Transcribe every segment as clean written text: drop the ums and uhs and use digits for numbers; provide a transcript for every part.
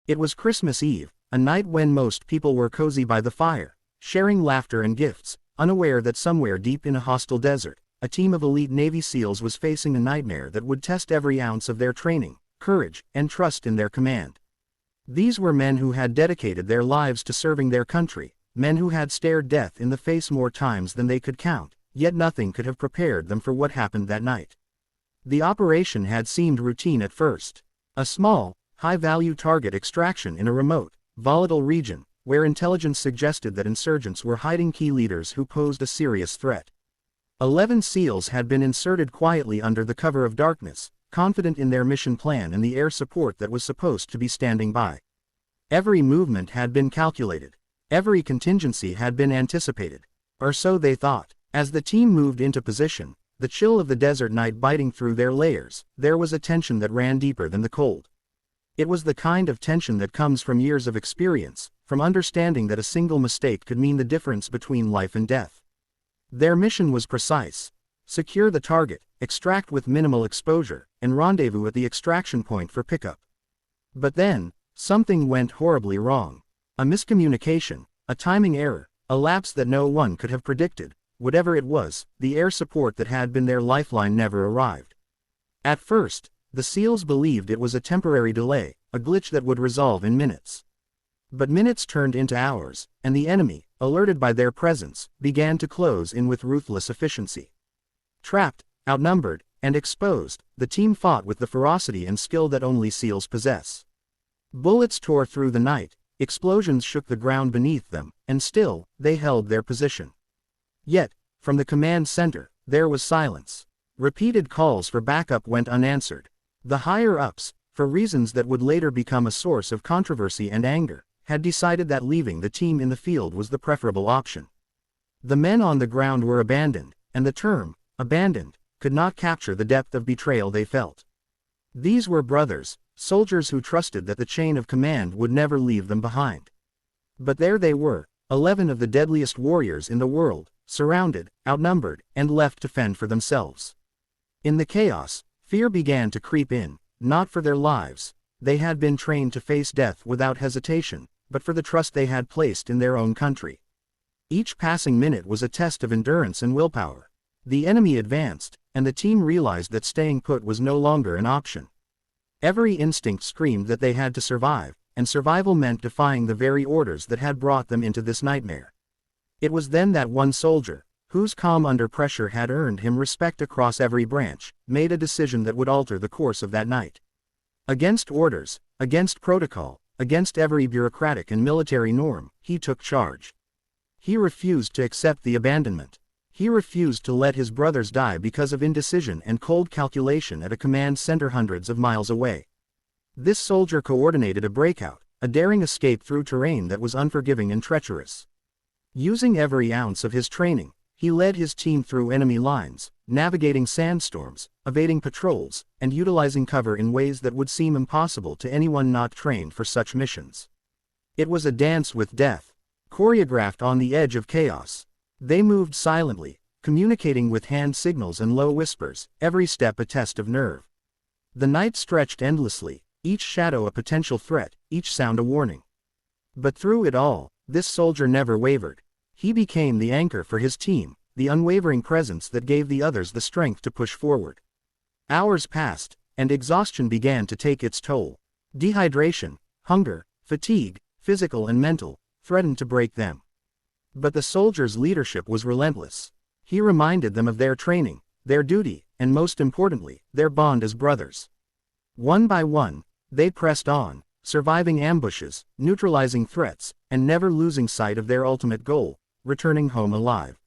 It was Christmas Eve, a night when most people were cozy by the fire, sharing laughter and gifts, unaware that somewhere deep in a hostile desert, a team of elite Navy SEALs was facing a nightmare that would test every ounce of their training, courage, and trust in their command. These were men who had dedicated their lives to serving their country, men who had stared death in the face more times than they could count, yet nothing could have prepared them for what happened that night. The operation had seemed routine at first. A small, high-value target extraction in a remote, volatile region, where intelligence suggested that insurgents were hiding key leaders who posed a serious threat. 11 SEALs had been inserted quietly under the cover of darkness, confident in their mission plan and the air support that was supposed to be standing by. Every movement had been calculated. Every contingency had been anticipated. Or so they thought. As the team moved into position, the chill of the desert night biting through their layers, there was a tension that ran deeper than the cold. It was the kind of tension that comes from years of experience, from understanding that a single mistake could mean the difference between life and death. Their mission was precise: secure the target, extract with minimal exposure, and rendezvous at the extraction point for pickup. But then, something went horribly wrong. A miscommunication, a timing error, a lapse that no one could have predicted. Whatever it was, the air support that had been their lifeline never arrived. At first, the SEALs believed it was a temporary delay, a glitch that would resolve in minutes. But minutes turned into hours, and the enemy, alerted by their presence, began to close in with ruthless efficiency. Trapped, outnumbered, and exposed, the team fought with the ferocity and skill that only SEALs possess. Bullets tore through the night, explosions shook the ground beneath them, and still, they held their position. Yet, from the command center, there was silence. Repeated calls for backup went unanswered. The higher-ups, for reasons that would later become a source of controversy and anger, had decided that leaving the team in the field was the preferable option. The men on the ground were abandoned, and the term, abandoned, could not capture the depth of betrayal they felt. These were brothers, soldiers who trusted that the chain of command would never leave them behind. But there they were, 11 of the deadliest warriors in the world, surrounded, outnumbered, and left to fend for themselves. In the chaos, fear began to creep in, not for their lives. They had been trained to face death without hesitation, but for the trust they had placed in their own country. Each passing minute was a test of endurance and willpower. The enemy advanced, and the team realized that staying put was no longer an option. Every instinct screamed that they had to survive, and survival meant defying the very orders that had brought them into this nightmare. It was then that one soldier, whose calm under pressure had earned him respect across every branch, made a decision that would alter the course of that night. Against orders, against protocol, against every bureaucratic and military norm, he took charge. He refused to accept the abandonment. He refused to let his brothers die because of indecision and cold calculation at a command center hundreds of miles away. This soldier coordinated a breakout, a daring escape through terrain that was unforgiving and treacherous. Using every ounce of his training, he led his team through enemy lines, navigating sandstorms, evading patrols, and utilizing cover in ways that would seem impossible to anyone not trained for such missions. It was a dance with death, choreographed on the edge of chaos. They moved silently, communicating with hand signals and low whispers, every step a test of nerve. The night stretched endlessly, each shadow a potential threat, each sound a warning. But through it all, this soldier never wavered. He became the anchor for his team, the unwavering presence that gave the others the strength to push forward. Hours passed, and exhaustion began to take its toll. Dehydration, hunger, fatigue, physical and mental, threatened to break them. But the soldier's leadership was relentless. He reminded them of their training, their duty, and most importantly, their bond as brothers. One by one, they pressed on, surviving ambushes, neutralizing threats, and never losing sight of their ultimate goal: returning home alive.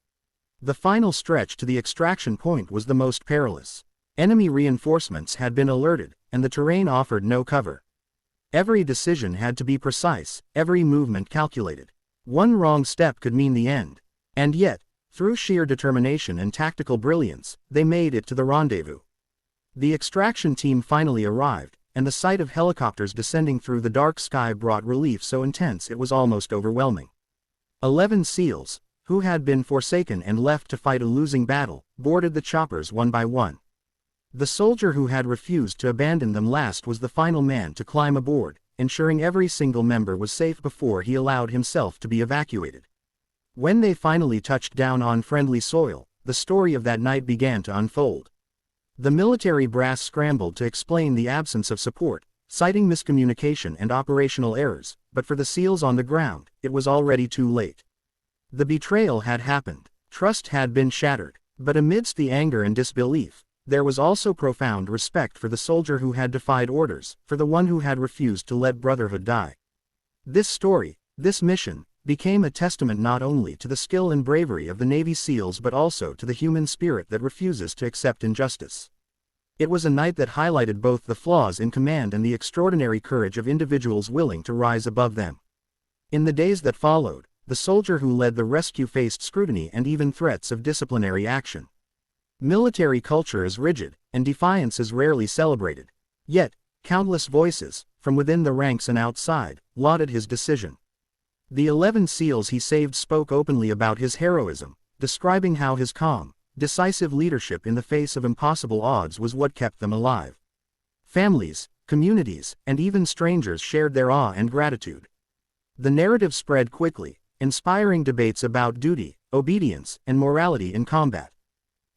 The final stretch to the extraction point was the most perilous. Enemy reinforcements had been alerted, and the terrain offered no cover. Every decision had to be precise, every movement calculated. One wrong step could mean the end. And yet, through sheer determination and tactical brilliance, they made it to the rendezvous. The extraction team finally arrived, and the sight of helicopters descending through the dark sky brought relief so intense it was almost overwhelming. 11 SEALs, who had been forsaken and left to fight a losing battle, boarded the choppers one by one. The soldier who had refused to abandon them last was the final man to climb aboard, ensuring every single member was safe before he allowed himself to be evacuated. When they finally touched down on friendly soil, the story of that night began to unfold. The military brass scrambled to explain the absence of support, citing miscommunication and operational errors, but for the SEALs on the ground, it was already too late. The betrayal had happened, trust had been shattered, but amidst the anger and disbelief, there was also profound respect for the soldier who had defied orders, for the one who had refused to let Brotherhood die. This story, this mission, became a testament not only to the skill and bravery of the Navy SEALs but also to the human spirit that refuses to accept injustice. It was a night that highlighted both the flaws in command and the extraordinary courage of individuals willing to rise above them. In the days that followed, the soldier who led the rescue faced scrutiny and even threats of disciplinary action. Military culture is rigid, and defiance is rarely celebrated. Yet, countless voices, from within the ranks and outside, lauded his decision. The 11 SEALs he saved spoke openly about his heroism, describing how his calm, decisive leadership in the face of impossible odds was what kept them alive. Families, communities, and even strangers shared their awe and gratitude. The narrative spread quickly, inspiring debates about duty, obedience, and morality in combat.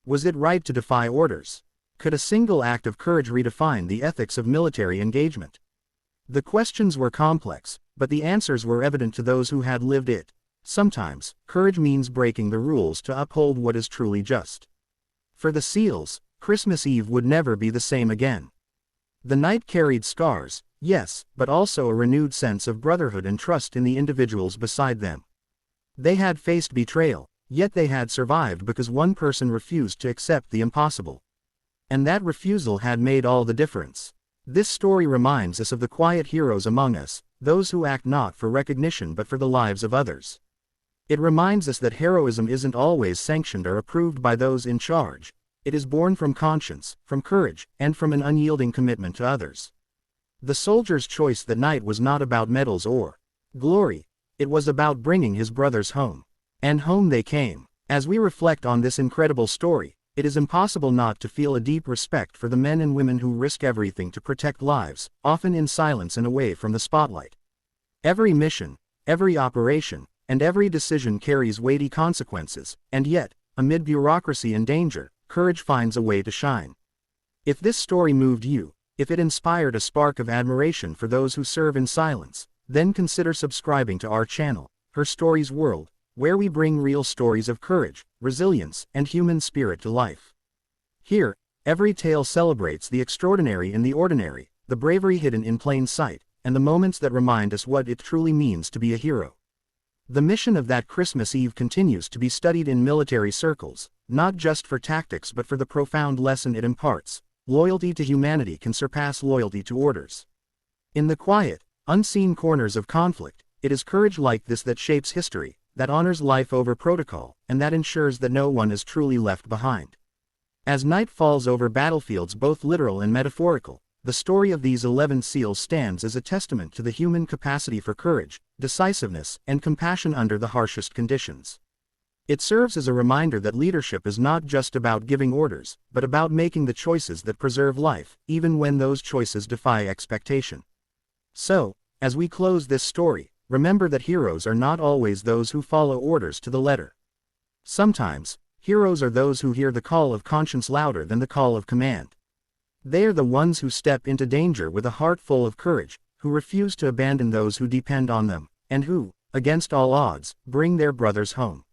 Was it right to defy orders? Could a single act of courage redefine the ethics of military engagement? The questions were complex, but the answers were evident to those who had lived it. Sometimes, courage means breaking the rules to uphold what is truly just. For the SEALs, Christmas Eve would never be the same again. The night carried scars, yes, but also a renewed sense of brotherhood and trust in the individuals beside them. They had faced betrayal, yet they had survived because one person refused to accept the impossible. And that refusal had made all the difference. This story reminds us of the quiet heroes among us, those who act not for recognition but for the lives of others. It reminds us that heroism isn't always sanctioned or approved by those in charge. It is born from conscience, from courage, and from an unyielding commitment to others. The soldier's choice that night was not about medals or glory. It was about bringing his brothers home. And home they came. As we reflect on this incredible story, it is impossible not to feel a deep respect for the men and women who risk everything to protect lives, often in silence and away from the spotlight. Every mission, every operation, and every decision carries weighty consequences, and yet, amid bureaucracy and danger, courage finds a way to shine. If this story moved you, if it inspired a spark of admiration for those who serve in silence, then consider subscribing to our channel, Her Stories World, where we bring real stories of courage, resilience, and human spirit to life. Here, every tale celebrates the extraordinary in the ordinary, the bravery hidden in plain sight, and the moments that remind us what it truly means to be a hero. The mission of that Christmas Eve continues to be studied in military circles, not just for tactics but for the profound lesson it imparts. Loyalty to humanity can surpass loyalty to orders. In the quiet, unseen corners of conflict, it is courage like this that shapes history, that honors life over protocol, and that ensures that no one is truly left behind. As night falls over battlefields both literal and metaphorical, the story of these 11 SEALs stands as a testament to the human capacity for courage, decisiveness, and compassion under the harshest conditions. It serves as a reminder that leadership is not just about giving orders, but about making the choices that preserve life, even when those choices defy expectation. So, as we close this story, remember that heroes are not always those who follow orders to the letter. Sometimes, heroes are those who hear the call of conscience louder than the call of command. They are the ones who step into danger with a heart full of courage, who refuse to abandon those who depend on them, and who, against all odds, bring their brothers home.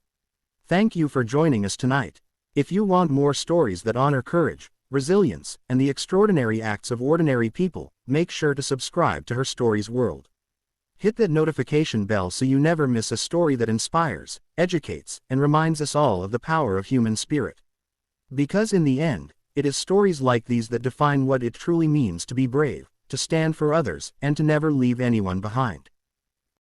Thank you for joining us tonight. If you want more stories that honor courage, resilience, and the extraordinary acts of ordinary people, make sure to subscribe to Her Stories World. Hit that notification bell so you never miss a story that inspires, educates, and reminds us all of the power of human spirit. Because in the end, it is stories like these that define what it truly means to be brave, to stand for others, and to never leave anyone behind.